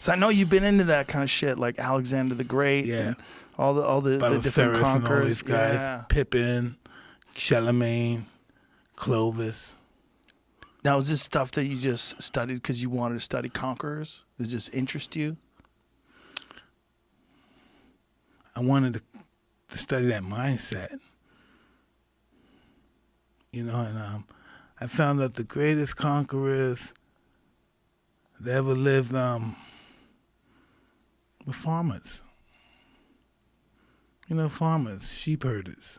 So I know you've been into that kind of shit, like Alexander the Great. Yeah. And all the different Belisarius and all conquerors. these guys. Yeah. Pippin, Charlemagne, Clovis. Now, is this stuff that you just studied because you wanted to study conquerors? Did it just interest you? I wanted to study that mindset. You know, and I found out the greatest conquerors that ever lived were farmers. You know, farmers, sheep herders.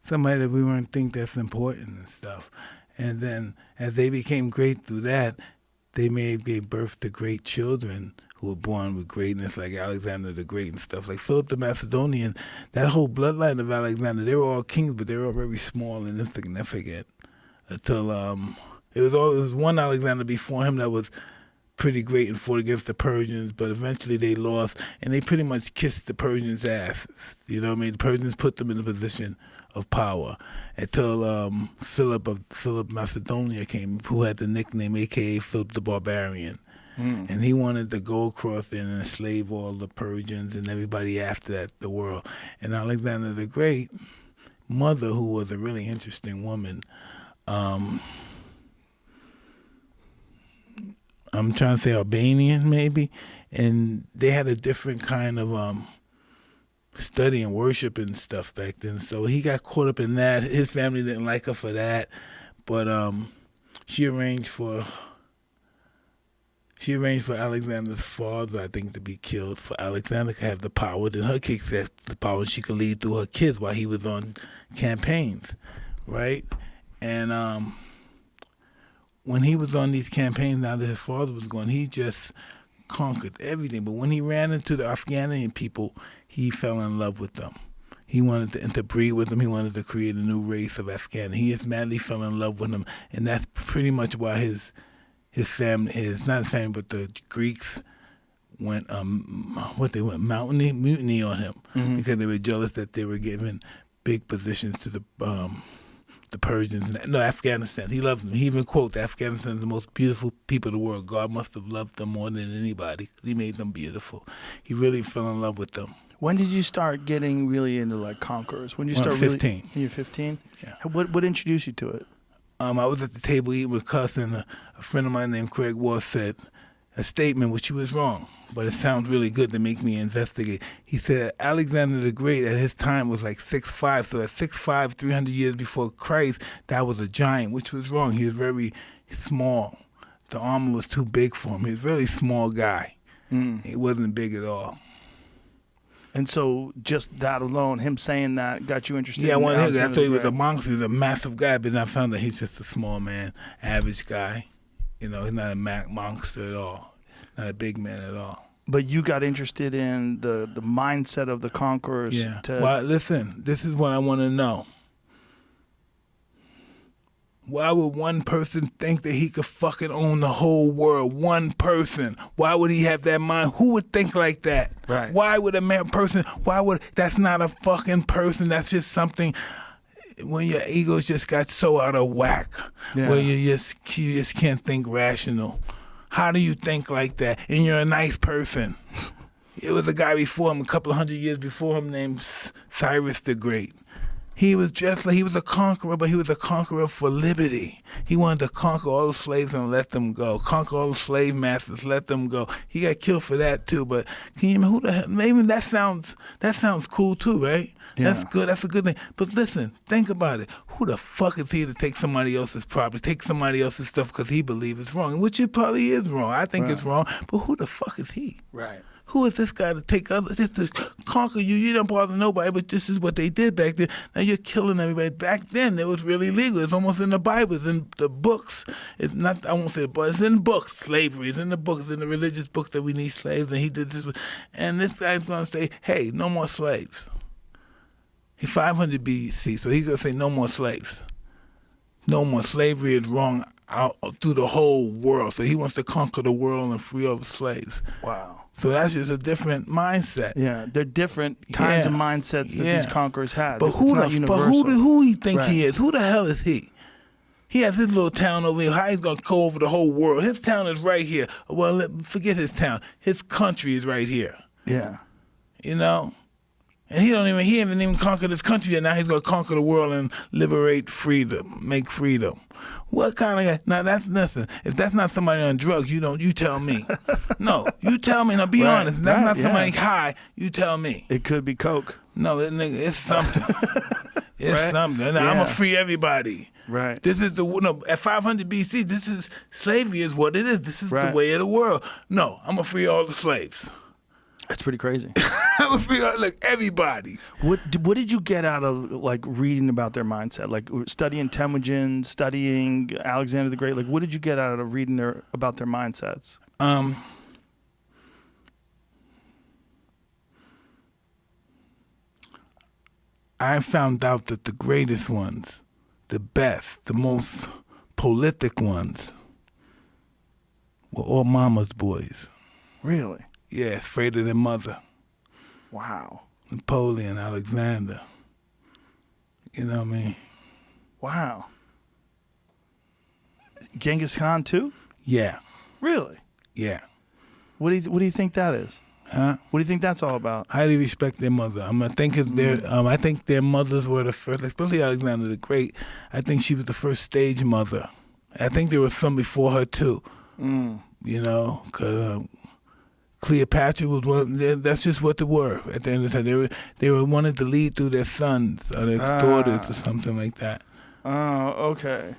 Somebody that we weren't think that's important and stuff. And then as they became great through that, they gave birth to great children who were born with greatness, like Alexander the Great and stuff. Like Philip the Macedonian, that whole bloodline of Alexander, they were all kings, but they were all very small and insignificant. Until it was one Alexander before him that was pretty great and fought against the Persians, but eventually they lost, and they pretty much kissed the Persians' asses. You know what I mean? The Persians put them in a position of power until Philip Macedonia came, who had the nickname a.k.a. Philip the Barbarian. And he wanted to go across there and enslave all the Persians and everybody after that, the world. And Alexander the Great, mother, who was a really interesting woman, I'm trying to say Albanian maybe, and they had a different kind of study and worship and stuff back then. So he got caught up in that. His family didn't like her for that, but she arranged for Alexander's father, I think, to be killed, for Alexander to have the power. Then her kids had the power, and she could lead through her kids while he was on campaigns, right? And when he was on these campaigns, now that his father was gone, he just conquered everything. But when he ran into the Afghanian people, he fell in love with them. He wanted to interbreed with them. He wanted to create a new race of Afghan. He just madly fell in love with them, and that's pretty much why his family, not his family, but the Greeks went mutiny on him, because they were jealous that they were giving big positions to the Persians. No, Afghanistan. He loved them. He even quote, Afghanistan is the most beautiful people in the world. God must have loved them more than anybody. He made them beautiful. He really fell in love with them. When did you start getting really into like conquerors? When did you start 15. really? You're 15? Yeah. What introduced you to it? I was at the table eating with Cuss, and a friend of mine named Craig Ward said a statement which he was wrong, but it sounds really good to make me investigate. He said Alexander the Great at his time was like 6'5", so at 6'5", 300 years before Christ, that was a giant, which was wrong. He was very small. The armor was too big for him. He was a really small guy. He wasn't big at all. And so just that alone, him saying that, got you interested Yeah, in I Alexander thought he was the a Great? monster. He was a massive guy, but then I found out he's just a small man, average guy. You know, he's not a monster at all, not a big man at all. But you got interested in the mindset of the conquerors. Yeah. Well, listen, this is what I want to know. Why would one person think that he could fucking own the whole world? One person. Why would he have that mind? Who would think like that? Right. Why would that's not a fucking person. That's just something when your egos just got so out of whack. Yeah. Where you just can't think rational. How do you think like that? And you're a nice person. It was a guy before him, a couple of 100 years before him, named Cyrus the Great. He was just like, he was a conqueror, but he was a conqueror for liberty. He wanted to conquer all the slaves and let them go. Conquer all the slave masters, let them go. He got killed for that too, but can you imagine who the hell, maybe that sounds cool too, right? Yeah. That's good, that's a good thing. But listen, think about it. Who the fuck is he to take somebody else's property, take somebody else's stuff because he believes it's wrong, which it probably is wrong. I think it's wrong, but who the fuck is he? Right. Who is this guy to take others, just to conquer you? You don't bother nobody, but this is what they did back then. Now you're killing everybody. Back then, it was really legal. It's almost in the Bible. It's in the books. It's not, I won't say it, but it's in books. Slavery is in the books, in the religious books that we need slaves, and he did this. And this guy's going to say, hey, no more slaves. He's 500 BC, so he's going to say no more slaves. No more. Slavery is wrong out through the whole world. So he wants to conquer the world and free all the slaves. Wow. So that's just a different mindset. Yeah, they're different kinds of mindsets that these conquerors had. But who he think he is? Who the hell is he? He has his little town over here. How he's going to go over the whole world? His town is right here. Well, forget his town. His country is right here. Yeah. You know? And he haven't even conquered his country yet. Now he's going to conquer the world and liberate freedom, make freedom. What kind of guy? Now that's nothing. If that's not somebody on drugs, you tell me. No, you tell me. Now be honest. If that's not somebody high, you tell me. It could be coke. No, it's something. It's something. And I'm going to free everybody. Right. This is at 500 BC, this is slavery is what it is. This is the way of the world. No, I'm going to free all the slaves. That's pretty crazy. I'm going to free everybody. What did you get out of like reading about their mindset? Like studying Temujin, studying Alexander the Great? Like what did you get out of reading about their mindsets? I found out that the greatest ones, the best, the most prolific ones were all mama's boys. Really? Yeah, afraid of their mother. Wow. Napoleon, Alexander. You know what I mean? Wow. Genghis Khan too? Yeah. Really? Yeah. What do you think that is? Huh? What do you think that's all about? Highly respect their mother. I think I think their mothers were the first, especially Alexander the Great. I think she was the first stage mother. I think there was some before her too. You know, because Cleopatra was one. That's just what they were. At the end of the time, they were wanted to lead through their sons or their daughters or something like that. Oh, okay.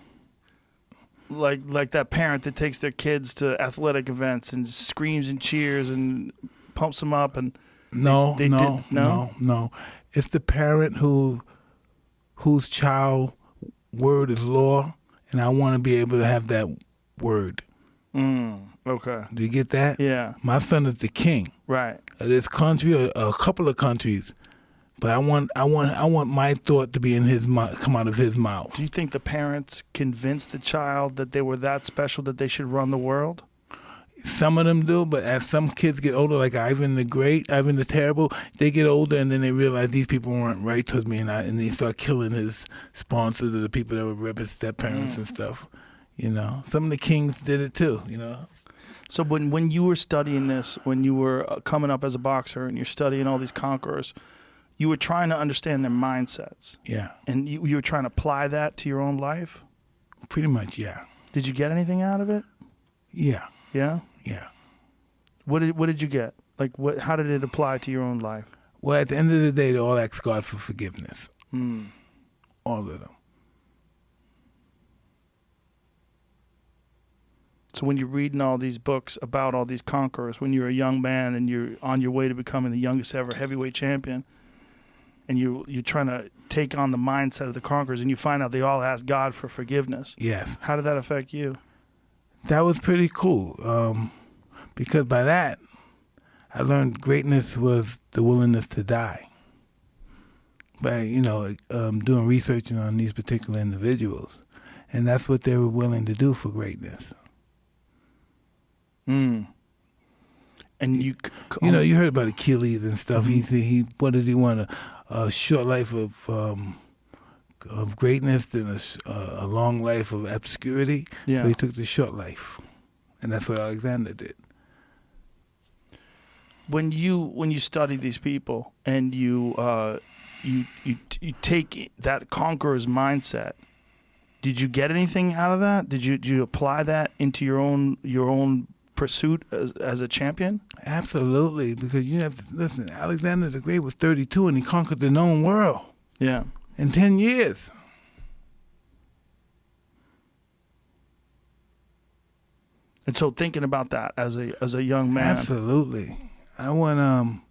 Like that parent that takes their kids to athletic events and screams and cheers and pumps them up and no. It's the parent whose child word is law, and I want to be able to have that word. Okay. Do you get that? Yeah. My son is the king. Right. Of this country or a couple of countries, but I want my thought to be in his mouth, come out of his mouth. Do you think the parents convinced the child that they were that special that they should run the world? Some of them do, but as some kids get older, like Ivan the Great, Ivan the Terrible, they get older and then they realize these people weren't right towards me, and they start killing his sponsors or the people that were ripping step-parents and stuff. You know, some of the kings did it too, you know. So when you were studying this, when you were coming up as a boxer and you're studying all these conquerors, you were trying to understand their mindsets. Yeah. And you were trying to apply that to your own life? Pretty much, yeah. Did you get anything out of it? Yeah. Yeah? Yeah. What did you get? Like how did it apply to your own life? Well, at the end of the day, they all ask God for forgiveness. All of them. So when you're reading all these books about all these conquerors, when you're a young man and you're on your way to becoming the youngest ever heavyweight champion, and you're trying to take on the mindset of the conquerors, and you find out they all ask God for forgiveness. Yes. How did that affect you? That was pretty cool, because by that, I learned greatness was the willingness to die. By, doing research on these particular individuals. And that's what they were willing to do for greatness. And you you heard about Achilles and stuff. He what did he want? A short life of greatness than a long life of obscurity. Yeah. So he took the short life, and that's what Alexander did. When you study these people and you take that conqueror's mindset, did you get anything out of that? Did you apply that into your own pursuit as a champion? Absolutely, because you have to listen. Alexander the Great was 32 and he conquered the known world. Yeah. In 10 years. And so thinking about that as a young man. Absolutely. I want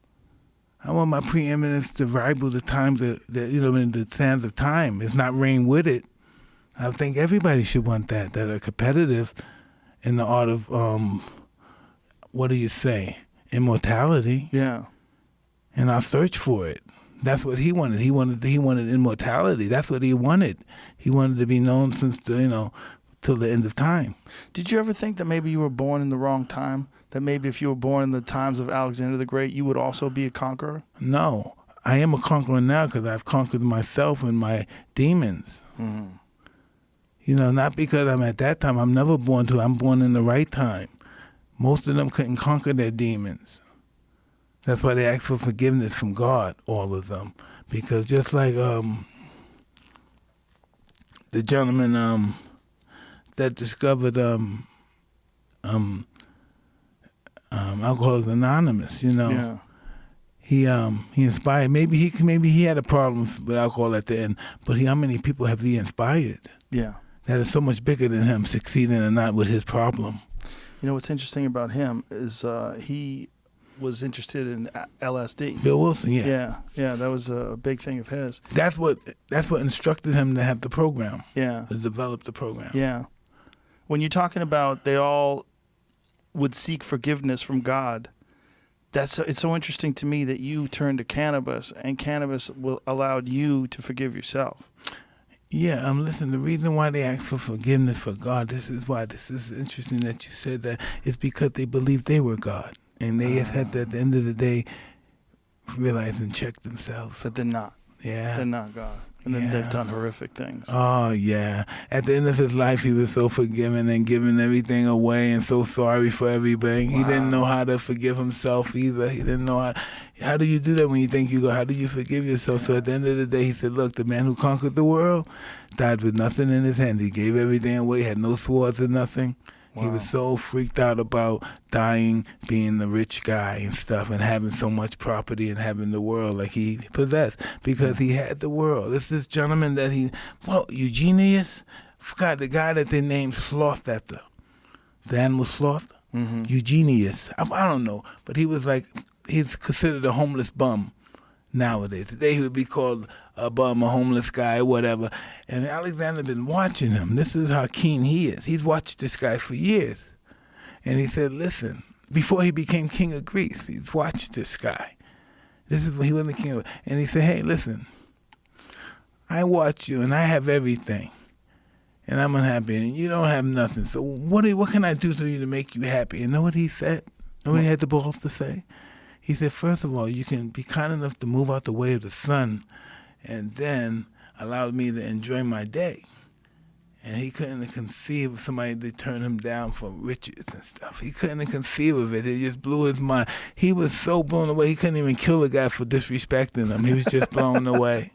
my preeminence to rival the times that in the sands of time. It's not reign with it. I think everybody should want that are competitive in the art of what do you say? Immortality. Yeah. And I'll search for it. That's what he wanted. He wanted immortality. That's what he wanted. He wanted to be known since till the end of time. Did you ever think that maybe you were born in the wrong time? That maybe if you were born in the times of Alexander the Great, you would also be a conqueror? No. I am a conqueror now because I've conquered myself and my demons. You know, not because I'm at that time. I'm never born to it. I'm born in the right time. Most of them couldn't conquer their demons. That's why they ask for forgiveness from God, all of them. Because just like the gentleman that discovered Alcoholics Anonymous, you know. Yeah. He inspired. Maybe he had a problem with alcohol at the end, but how many people have he inspired? Yeah. That is so much bigger than him succeeding or not with his problem. You know what's interesting about him is he was interested in LSD. Bill Wilson, yeah. Yeah, that was a big thing of his. That's what instructed him to have the program. Yeah. To develop the program. Yeah. When you're talking about they all would seek forgiveness from God, it's so interesting to me that you turned to cannabis, and cannabis allowed you to forgive yourself. Yeah, listen, the reason why they ask for forgiveness for God, this is interesting that you said that, is because they believed they were God. And they had to, at the end of the day, realize and check themselves. That they're not. Yeah. They're not God. And then they've done horrific things. Oh, yeah. At the end of his life, he was so forgiving and giving everything away and so sorry for everything. Wow. He didn't know how to forgive himself either. He didn't know how do you do that when you think you go, how do you forgive yourself? Yeah. So at the end of the day, he said, look, the man who conquered the world died with nothing in his hand. He gave everything away, had no swords or nothing. Wow. He was so freaked out about dying, being the rich guy and stuff, and having so much property and having the world like he possessed, because he had the world. It's this gentleman that Eugenius, forgot the guy that they named Sloth after, the animal sloth. Mm-hmm. Eugenius, I don't know, but he was he's considered a homeless bum nowadays. Today he would be called a bum, a homeless guy, whatever. And Alexander been watching him. This is how keen he is. He's watched this guy for years. And he said, listen, before he became king of Greece, he's watched this guy. This is when he wasn't king of, and he said, hey, listen, I watch you and I have everything. And I'm unhappy and you don't have nothing. So what can I do to you to make you happy? You know what he said? Know what he had the balls to say? He said, first of all, you can be kind enough to move out the way of the sun and then allow me to enjoy my day. And he couldn't conceive of somebody to turn him down for riches and stuff. He couldn't conceive of it. It just blew his mind. He was so blown away, he couldn't even kill a guy for disrespecting him. He was just blown away.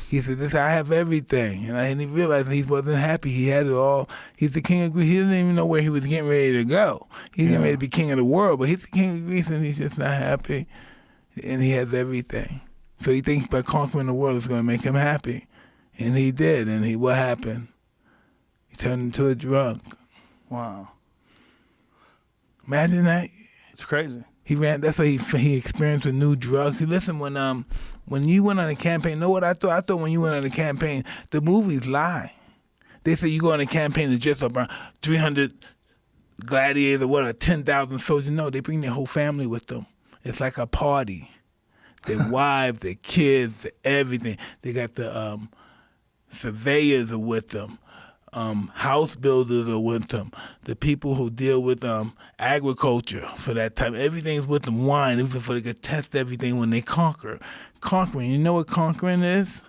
He said, I have everything. And he realized he wasn't happy. He had it all. He's the king of Greece. He didn't even know where he was getting ready to go. He's getting ready to be king of the world, but he's the king of Greece and he's just not happy. And he has everything. So he thinks by conquering the world is going to make him happy. And he did. And what happened? He turned into a drunk. Wow. Imagine that. It's crazy. That's why he experienced a new drug. See, listen, when you went on a campaign, know what I thought? I thought when you went on a campaign, the movies lie. They say you go on a campaign to just around 300 gladiators or what, 10,000 soldiers. No, they bring their whole family with them. It's like a party. Their wives, their kids, everything. They got the surveyors are with them. House builders are with them. The people who deal with agriculture for that time, everything's with them. Wine, even for they could test everything when they conquer. Conquering, you know what conquering is?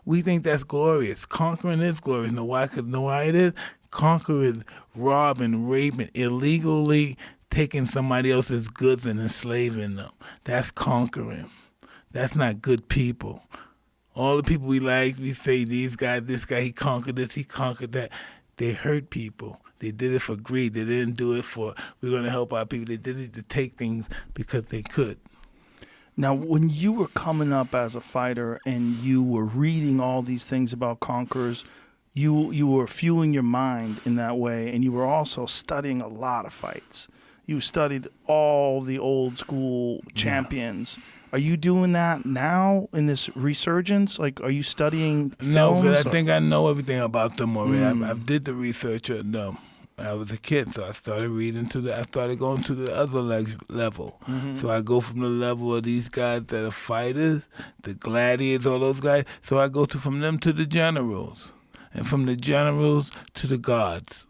We think that's glorious. Conquering is glorious. Know why? Because know why it is? Conquer is robbing, raping, illegally taking somebody else's goods and enslaving them. That's conquering. That's not good people. All the people we like, we say these guys, this guy, he conquered this, he conquered that. They hurt people. They did it for greed. They didn't do it for, we're going to help our people. They did it to take things because they could. Now, when you were coming up as a fighter and you were reading all these things about Conquerors, you were fueling your mind in that way, and you were also studying a lot of fights. You studied all the old school champions. Yeah. Are you doing that now in this resurgence? Like, are you studying films? No, but I think I know everything about them already. I did the research on them when I was a kid, so I started I started going to the other level. Mm-hmm. So I go from the level of these guys that are fighters, the gladiators, all those guys. So I go from them to the generals, and from the generals to the gods.